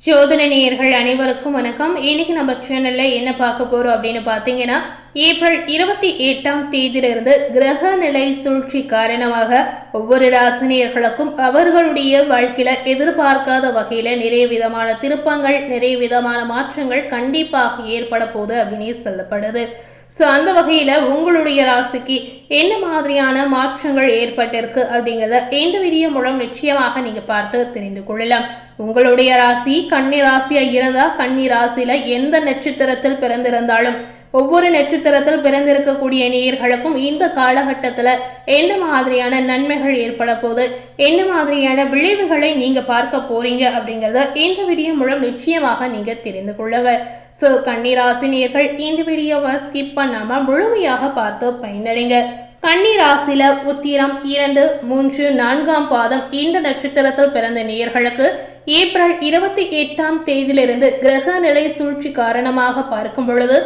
ஜோதிட நேயர்கள் அனைவருக்கும் வணக்கம். இன்னைக்கு நம்ம சேனல்ல என்ன பார்க்க போறோம் அப்படின்னு பார்த்தீங்கன்னா, ஏப்ரல் 28ஆம் தேதியிலிருந்து கிரக நிலை சூழ்ச்சி காரணமாக ஒவ்வொரு ராசினியர்களுக்கும் அவர்களுடைய வாழ்க்கையில எதிர்பார்க்காத வகையில நிறைய விதமான திருப்பங்கள், நிறைய விதமான மாற்றங்கள் கண்டிப்பாக ஏற்பட போகுது அப்படின்னு சொல்லப்படுது. ஸோ அந்த வகையில் உங்களுடைய ராசிக்கு என்ன மாதிரியான மாற்றங்கள் ஏற்பட்டிருக்கு அப்படிங்கிறத இந்த வீடியோ மூலம் நிச்சயமாக நீங்கள் பார்த்து தெரிந்து கொள்ளலாம். உங்களுடைய ராசி கன்னி ராசியாக இருந்தால் கன்னி ராசியில் எந்த நட்சத்திரத்தில் பிறந்திருந்தாலும் ஒவ்வொரு நட்சத்திரத்தில் பிறந்திருக்கக்கூடிய நேயர்களுக்கும் இந்த காலகட்டத்தில் என்ன மாதிரியான நன்மைகள் ஏற்பட போது, என்ன மாதிரியான விளைவுகளை நீங்கள் பார்க்க போறீங்க அப்படிங்கிறத இந்த வீடியோ மூலம் நிச்சயமாக நீங்கள் தெரிந்து கொள்ளுங்க. ஸோ கன்னிராசினியர்கள் இந்த வீடியோவை ஸ்கிப் பண்ணாமல் முழுமையாக பார்த்து பயனடைங்க. கன்னிராசியில உத்திரம் 2, 3, 4ஆம் பாதம் இந்த நட்சத்திரத்தில் பிறந்த நேயர்களுக்கு ஏப்ரல் 28ஆம் தேதியிலிருந்து கிரக நிலை சூழ்ச்சி காரணமாக பார்க்கும் பொழுது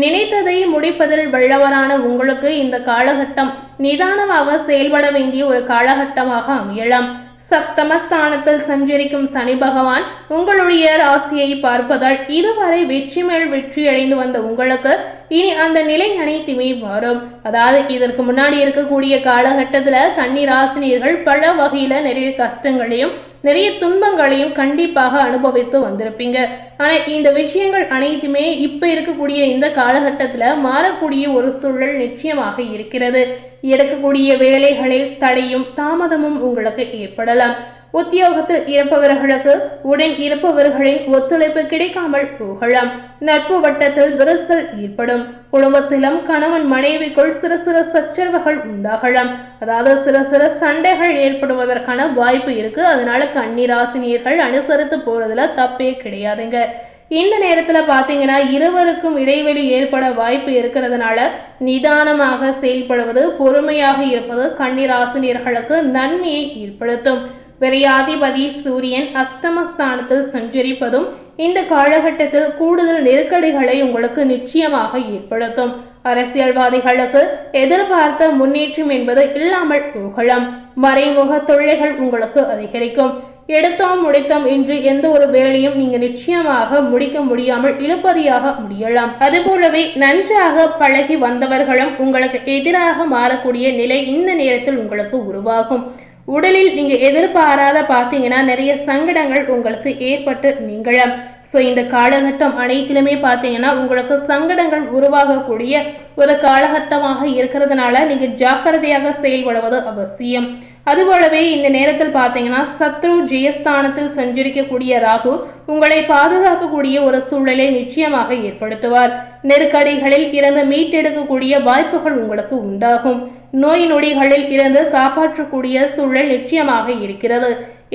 நினைத்ததை முடிப்பதில் வல்லவரான உங்களுக்கு இந்த காலகட்டம் நிதானமாக செயல்பட வேண்டிய ஒரு காலகட்டமாக அமையலாம். சப்தமஸ்தானத்தில் சஞ்சரிக்கும் சனி பகவான் உங்களுடைய ராசியை பார்ப்பதால் இதுவரை வெற்றி மேல் வெற்றி அடைந்து வந்த உங்களுக்கு இனி அந்த நிலை அனைத்துமே மாறும். அதாவது இதற்கு முன்னாடி இருக்கக்கூடிய காலகட்டத்தில் கன்னி ராசினியர்கள் பல வகையில நிறைய கஷ்டங்களையும் நிறைய துன்பங்களையும் கண்டிப்பாக அனுபவித்து வந்திருப்பீங்க. ஆனால் இந்த விஷயங்கள் அனைத்துமே இப்போ இருக்கக்கூடிய இந்த காலகட்டத்தில் மாறக்கூடிய ஒரு சூழல் நிச்சயமாக இருக்கிறது. எடுக்கக்கூடிய வேலைகளில் தடையும் தாமதமும் உங்களுக்கு ஏற்படலாம். உத்தியோகத்தில் இருப்பவர்களுக்கு உடன் இருப்பவர்களின் ஒத்துழைப்பு கிடைக்காமல் போகலாம். நட்பு வட்டத்தில் விரிசல் ஏற்படும். குடும்பத்திலும் கணவன் மனைவிக்குள் சிறு சிறு சச்சரவுகள் உண்டாகலாம். அதாவது சிறு சண்டைகள் ஏற்படுவதற்கான வாய்ப்பு இருக்கு. அதனால கன்னிராசினியர்கள் அனுசரித்து போறதுல தப்பே கிடையாதுங்க. இந்த நேரத்தில் பார்த்தீங்கன்னா இருவருக்கும் இடைவெளி ஏற்பட வாய்ப்பு இருக்கிறதுனால நிதானமாக செயல்படுவது, பொறுமையாக இருப்பது கன்னிராசினியர்களுக்கு நன்மையை ஏற்படுத்தும். விரையாதிபதி சூரியன் அஷ்டமஸ்தானத்தில் சஞ்சரிப்பதும் இந்த காலகட்டத்தில் கூடுதல் நெருக்கடிகளை உங்களுக்கு நிச்சயமாக ஏற்படுத்தும். அரசியல்வாதிகளுக்கு எதிர்பார்த்த முன்னேற்றம் என்பது இல்லாமல் போகலாம். மறைமுக தொல்லைகள் உங்களுக்கு அதிகரிக்கும். எடுத்தோம் முடித்தோம் என்று எந்த ஒரு வேலையும் நீங்க நிச்சயமாக முடிக்க முடியாமல் இழுபறியாக முடியலாம். அதுபோலவே நன்றாக பழகி வந்தவர்களும் உங்களுக்கு எதிராக மாறக்கூடிய நிலை இந்த நேரத்தில் உங்களுக்கு உருவாகும். உடலில் நீங்க எதிர்பாராத பார்த்தீங்கன்னா நிறைய சங்கடங்கள் உங்களுக்கு ஏற்பட்டு நீங்களாம். ஸோ இந்த காலகட்டம் அனைத்திலுமே பார்த்தீங்கன்னா உங்களுக்கு சங்கடங்கள் உருவாகக்கூடிய ஒரு காலகட்டமாக இருக்கிறதுனால நீங்க ஜாக்கிரதையாக செயல்படுவது அவசியம். அதுபோலவே இந்த நேரத்தில் பார்த்தீங்கன்னா சத்ரு ஜெயஸ்தானத்தில் சஞ்சரிக்கக்கூடிய ராகு உங்களை பாதுகாக்கக்கூடிய ஒரு சூழலை நிச்சயமாக ஏற்படுத்துவார். நெருக்கடிகளில் இருந்து மீட்டெடுக்கக்கூடிய வாய்ப்புகள் உங்களுக்கு உண்டாகும். நோய் நொடிகளில் இருந்து காப்பாற்றக்கூடிய சூழல் நிச்சயமாக இருக்கிறது.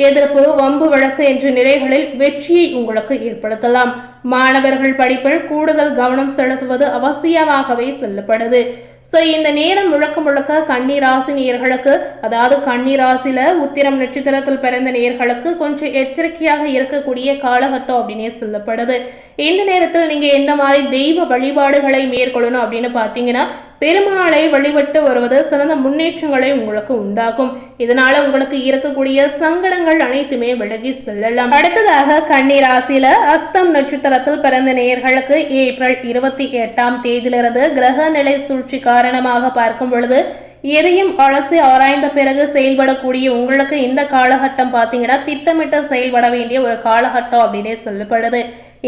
எதிர்ப்பு, வம்பு வழக்கு என்ற நிலைகளில் வெற்றியை உங்களுக்கு ஏற்படுத்தலாம். மாணவர்கள் படிப்பில் கூடுதல் கவனம் செலுத்துவது அவசியமாகவே சொல்லப்படுது. ஸோ இந்த நேரம் முழுக்க கன்னி நேயர்களுக்கு, அதாவது கன்னி ராசியில உத்திரம் நட்சத்திரத்தில் பிறந்த நேயர்களுக்கு கொஞ்சம் எச்சரிக்கையாக இருக்கக்கூடிய காலகட்டம் அப்படின்னே சொல்லப்படுது. இந்த நேரத்தில் நீங்க எந்த மாதிரி தெய்வ வழிபாடுகளை மேற்கொள்ளணும் அப்படின்னு பார்த்தீங்கன்னா பெருமாளை வழிபட்டு வருவது சிறந்த முன்னேற்றங்களை உங்களுக்கு உண்டாகும். இதனால உங்களுக்கு இருக்கக்கூடிய சங்கடங்கள் அனைத்துமே விலகி செல்லலாம். அடுத்ததாக கன்னி ராசியில அஸ்தம் நட்சத்திரத்தில் பிறந்த நேயர்களுக்கு ஏப்ரல் 28ஆம் தேதியிலிருந்து கிரக நிலை சூழ்ச்சி காரணமாக பார்க்கும் பொழுது எதையும் அலசி ஆராய்ந்த பிறகு செயல்படக்கூடிய உங்களுக்கு இந்த காலகட்டம் பார்த்தீங்கன்னா திட்டமிட்டு செயல்பட வேண்டிய ஒரு காலகட்டம் அப்படின்னே சொல்லப்படுது.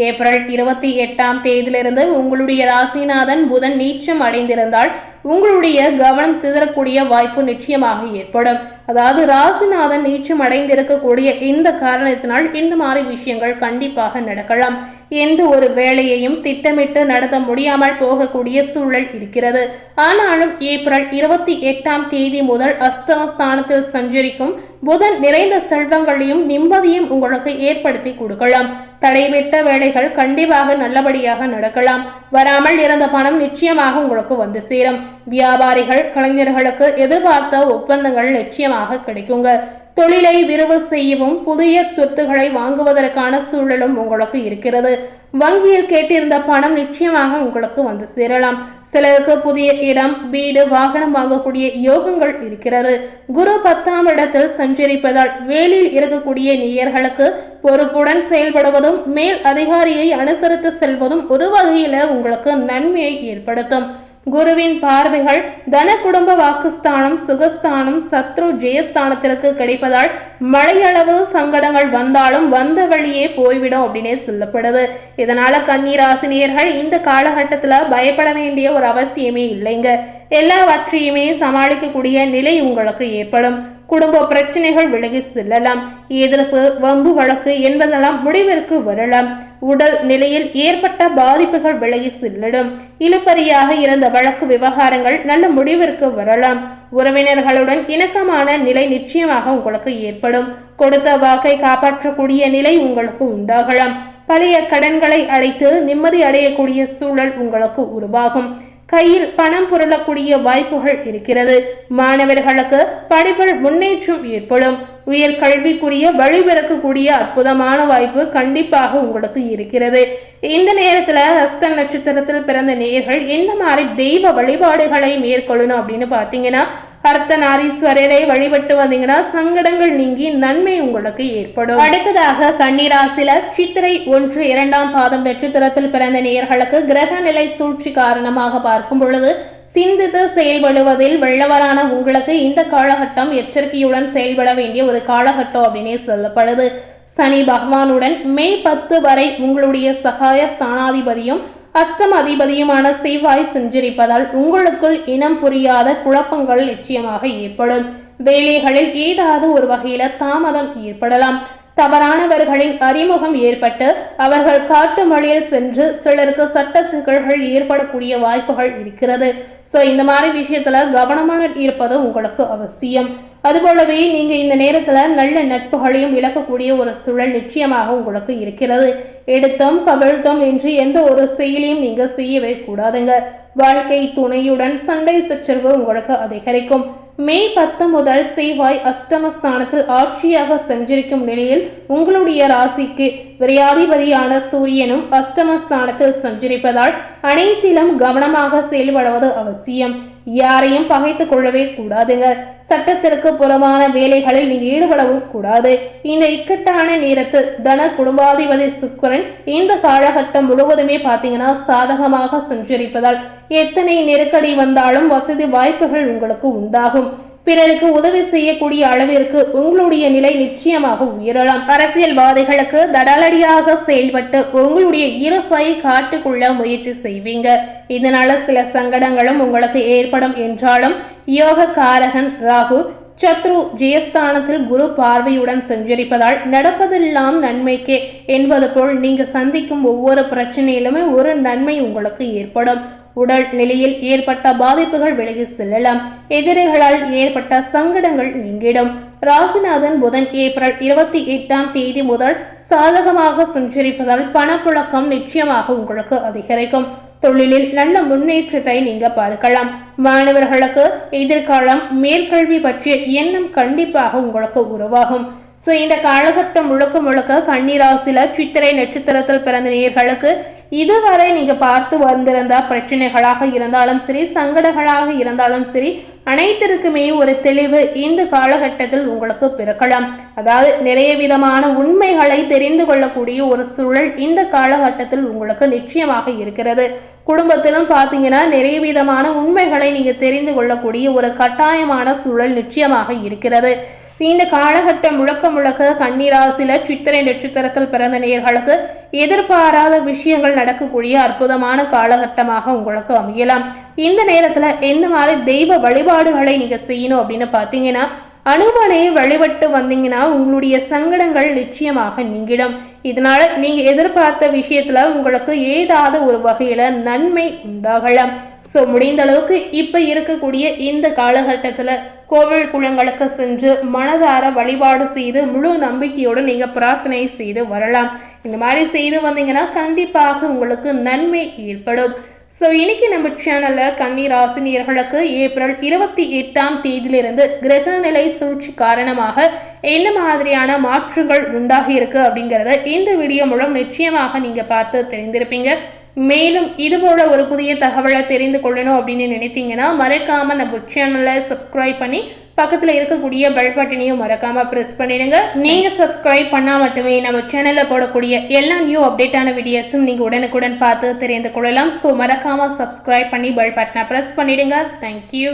ஏப்ரல் 28ஆம் தேதியிலிருந்து உங்களுடைய ராசிநாதன் புதன் நீச்சம் அடைந்திருந்தால் உங்களுடைய கவனம் சிதறக்கூடிய வாய்ப்பு நிச்சயமாக ஏற்படும். அதாவது ராசிநாதன் நீச்சம் அடைந்திருக்கக்கூடிய இந்த காரணத்தினால் இந்த மாதிரி விஷயங்கள் கண்டிப்பாக நடக்கலாம். எந்த ஒரு வேலையையும் திட்டமிட்டு நடத்த முடியாமல் போகக்கூடிய சூழல் இருக்கிறது. ஆனாலும் ஏப்ரல் 28ஆம் தேதி முதல் அஷ்டமஸ்தானத்தில் சஞ்சரிக்கும் புதன் நிறைந்த செல்வங்களையும் நிம்மதியும் உங்களுக்கு ஏற்படுத்தி கொடுக்கலாம். தடைவிட்ட வேலைகள் கண்டிப்பாக நல்லபடியாக நடக்கலாம். வராமல் இருந்த பணம் நிச்சயமாக உங்களுக்கு வந்து சேரும். வியாபாரிகள், கலைஞர்களுக்கு எதிர்பார்த்த ஒப்பந்தங்கள் நிச்சயமாக கிடைக்குங்க. தொழிலை விரிவு செய்யவும் புதிய சொத்துக்களை வாங்குவதற்கான சூழலும் உங்களுக்கு இருக்கிறது. வங்கியில் கேட்டிருந்த பணம் நிச்சயமாக உங்களுக்கு வந்து சேரலாம். சிலருக்கு புதிய இடம், வீடு, வாகனம் வாங்கக்கூடிய யோகங்கள் இருக்கிறது. குரு 10ஆம் இடத்தில் சஞ்சரிப்பதால் வேலில் இருக்கக்கூடிய நேயர்களுக்கு பொறுப்புடன் செயல்படுவதும் மேல் அதிகாரியை அனுசரித்து செல்வதும் ஒரு வகையில உங்களுக்கு நன்மையை ஏற்படுத்தும். குருவின் பார்வைகள் தன குடும்ப வாக்குஸ்தானம், சுகஸ்தானம், சத்ரு ஜெயஸ்தானத்திற்கு கிடைப்பதால் மழையளவு சங்கடங்கள் வந்தாலும் வந்த வழியே போய்விடும் அப்படின்னே சொல்லப்படுது. இதனால கன்னிராசினியர்கள் இந்த காலகட்டத்துல பயப்பட வேண்டிய ஒரு அவசியமே இல்லைங்க. எல்லாவற்றையுமே சமாளிக்கக்கூடிய நிலை உங்களுக்கு ஏற்படும். குடும்ப பிரச்சனைகள் விலகி செல்லலாம். எதிர்ப்பு, வம்பு வழக்கு என்பதெல்லாம் முடிவிற்கு வரலாம். உடல் நிலையில் ஏற்பட்ட பாதிப்புகள் விலகி செல்லிடும். இழுபறியாக இருந்த வழக்கு விவகாரங்கள் நல்ல முடிவிற்கு வரலாம். உறவினர்களுடன் இணக்கமான நிலை நிச்சயமாக உங்களுக்கு ஏற்படும். கொடுத்த வாக்கை காப்பாற்றக்கூடிய நிலை உங்களுக்கு உண்டாகலாம். பழைய கடன்களை அடைத்து நிம்மதி அடையக்கூடிய சூழல் உங்களுக்கு உருவாகும். கையில் பணம் புரளக்கூடிய வாய்ப்புகள் இருக்கிறது. மாணவர்களுக்கு படிப்பில் முன்னேற்றம் ஏற்படும். உயர் கல்விக்குரிய வழிபிறக்கக்கூடிய அற்புதமான வாய்ப்பு கண்டிப்பாக உங்களுக்கு இருக்கிறது. இந்த நேரத்துல ஹஸ்த நட்சத்திரத்தில் பிறந்த நேயர்கள் எந்த மாதிரி தெய்வ வழிபாடுகளை மேற்கொள்ளணும் அப்படின்னு பாத்தீங்கன்னா, அர்த்தநாரீஸ்வரரை வழிபட்டு வந்தீங்கன்னா சங்கடங்கள் நீங்கி நன்மை உங்களுக்கு ஏற்படும். அடுத்ததாக கன்னிராசில சித்திரை 1, 2ஆம் பாதம் நட்சத்திரத்தில் பிறந்த நேயர்களுக்கு கிரக நிலை சூழ்ச்சி காரணமாக பார்க்கும் பொழுது சிந்தித்து செயல்படுவதில் வெள்ளவரான உங்களுக்கு இந்த காலகட்டம் எச்சரிக்கையுடன் செயல்பட வேண்டிய ஒரு காலகட்டம் அப்படின்னே சொல்லப்படுது. சனி பகவானுடன் மே 10 வரை உங்களுடைய சகாய ஸ்தானாதிபதியும் அஷ்டம அதிபதியுமான செவ்வாய் சஞ்சரிப்பதால் உங்களுக்குள் இனம் புரியாத குழப்பங்கள் நிச்சயமாக ஏற்படும். வேலைகளில் ஏதாவது ஒரு வகையில தாமதம் ஏற்படலாம். தவறானவர்களின் அறிமுகம் ஏற்பட்டு அவர்கள் காட்டு மொழியில் சென்று சிலருக்கு சட்ட சிக்கல்கள் ஏற்படக்கூடிய வாய்ப்புகள் இருக்கிறது. ஸோ இந்த மாதிரி விஷயத்துல கவனமாக இருப்பது உங்களுக்கு அவசியம். அதுபோலவே நீங்க இந்த நேரத்துல நல்ல நட்புகளையும் இழக்கக்கூடிய ஒரு சூழல் நிச்சயமாக உங்களுக்கு இருக்கிறது. எடுத்தோம் கவிழ்த்தோம் என்று எந்த ஒரு செயலையும் நீங்க செய்யவே கூடாதுங்க. வாழ்க்கை துணையுடன் சண்டை சச்சரவு உங்களுக்கு அதிகரிக்கும். மே 10 முதல் செவ்வாய் அஷ்டமஸ்தானத்தில் ஆட்சியாக சஞ்சரிக்கும் நிலையில் உங்களுடைய ராசிக்கு விரையாதிபதியான சூரியனும் அஷ்டமஸ்தானத்தில் சஞ்சரிப்பதால் அனைத்திலும் கவனமாக செயல்படுவது அவசியம். யாரையும் பகைத்துக் கொள்ளவே கூடாதுங்க. சட்டத்திற்கு புறமான வேலைகளில் நீங்க ஈடுபடவும் கூடாது. இந்த இக்கட்டான நேரத்தில் தன குடும்பாதிபதி சுக்கிரன் இந்த காலகட்டம் முழுவதுமே பார்த்தீங்கன்னா சாதகமாக சஞ்சரிப்பதால் எத்தனை நெருக்கடி வந்தாலும் வசதி வாய்ப்புகள் உங்களுக்கு உண்டாகும். பிறருக்கு உதவி செய்யக்கூடிய அளவிற்கு உங்களுடைய நிலை நிச்சயமாக உயரலாம். அரசியல்வாதிகளுக்கு தடாலடியாக செயல்பட்டு உங்களுடைய இருப்பை காட்டுக்கொள்ள முயற்சி செய்வீங்க. இதனால சில சங்கடங்களும் உங்களுக்கு ஏற்படும் என்றாலும் யோக காரகன் ராகு சத்ரு ஜெயஸ்தானத்தில் குரு பார்வையுடன் சஞ்சரிப்பதால் நடப்பதெல்லாம் நன்மைக்கே என்பது போல் நீங்க சந்திக்கும் ஒவ்வொரு பிரச்சனையிலுமே ஒரு நன்மை உங்களுக்கு ஏற்படும். உடல் நிலையில் ஏற்பட்ட பாதிப்புகள் விலகி செல்லலாம். எதிரிகளால் ஏற்பட்ட சங்கடங்கள் நீங்கிடும். ராசிநாதன் புதன் ஏப்ரல் 28ஆம் தேதி முதல் சாதகமாக சஞ்சரிப்பதால் பணப்புழக்கம் நிச்சயமாக உங்களுக்கு அதிகரிக்கும். தொழிலில் நல்ல முன்னேற்றத்தை நீங்க பார்க்கலாம். மாணவர்களுக்கு எதிர்காலம் மேற்கல்வி பற்றிய எண்ணம் கண்டிப்பாக உங்களுக்கு உருவாகும். ஸோ இந்த காலகட்டம் முழுக்க முழுக்க கன்னிராசில சித்திரை நட்சத்திரத்தில் பிறந்த நேயர்களுக்கு இதுவரை நீங்க பார்த்து வந்திருந்த பிரச்சனைகளாக இருந்தாலும் சரி, சங்கடங்களாக இருந்தாலும் சரி, அனைத்திற்குமே ஒரு தெளிவு இந்த காலகட்டத்தில் உங்களுக்கு பிறக்கலாம். அதாவது நிறைய விதமான உண்மைகளை தெரிந்து கொள்ளக்கூடிய ஒரு சூழல் இந்த காலகட்டத்தில் உங்களுக்கு நிச்சயமாக இருக்கிறது. குடும்பத்திலும் பார்த்தீங்கன்னா நிறைய விதமான உண்மைகளை நீங்க தெரிந்து கொள்ளக்கூடிய ஒரு கட்டாயமான சூழல் நிச்சயமாக இருக்கிறது. இந்த காலகட்டம் முழுக்க முழுக்க கன்னிராசில சித்திரை நட்சத்திரத்தில் பிறந்த நேயர்களுக்கு எதிர்பாராத விஷயங்கள் நடக்கக்கூடிய அற்புதமான காலகட்டமாக உங்களுக்கு அமையலாம். இந்த நேரத்துல எந்த மாதிரி தெய்வ வழிபாடுகளை நீங்க செய்யணும் அப்படின்னு பார்த்தீங்கன்னா, அனுமனை வழிபட்டு வந்தீங்கன்னா உங்களுடைய சங்கடங்கள் நிச்சயமாக நீங்கிடும். இதனால நீங்க எதிர்பார்த்த விஷயத்துல உங்களுக்கு ஏதாவது ஒரு வகையில நன்மை உண்டாகலாம். ஸோ முடிந்த அளவுக்கு இப்போ இருக்கக்கூடிய இந்த காலகட்டத்தில் கோவில் குளங்களுக்கு சென்று மனதார வழிபாடு செய்து முழு நம்பிக்கையோடு நீங்கள் பிரார்த்தனை செய்து வரலாம். இந்த மாதிரி செய்து வந்தீங்கன்னா கண்டிப்பாக உங்களுக்கு நன்மை ஏற்படும். ஸோ இன்னைக்கு நம்ம சேனலில் கன்னி ராசினியர்களுக்கு ஏப்ரல் 28ஆம் தேதியிலிருந்து கிரகநிலை சூழ்ச்சி காரணமாக என்ன மாதிரியான மாற்றங்கள் உண்டாகி இருக்கு அப்படிங்கிறத இந்த வீடியோ மூலம் நிச்சயமாக நீங்கள் பார்த்து தெரிந்திருப்பீங்க. மேலும் இதுபோல ஒரு புதிய தகவலை தெரிந்து கொள்ளணும் அப்படின்னு நினைத்தீங்கன்னா மறக்காம நம்ம சேனலை சப்ஸ்கிரைப் பண்ணி பக்கத்தில் இருக்கக்கூடிய பெல் பட்டனையும் மறக்காம ப்ரெஸ் பண்ணிடுங்க. நீங்க சப்ஸ்கிரைப் பண்ணா மட்டுமே நம்ம சேனல்ல போடக்கூடிய எல்லா நியூ அப்டேட்டான வீடியோஸும் நீங்க உடனுக்குடன் பார்த்து தெரிந்து கொள்ளலாம். ஸோ மறக்காம சப்ஸ்கிரைப் பண்ணி பெல் பட்டனை ப்ரெஸ் பண்ணிடுங்க. தேங்க்யூ.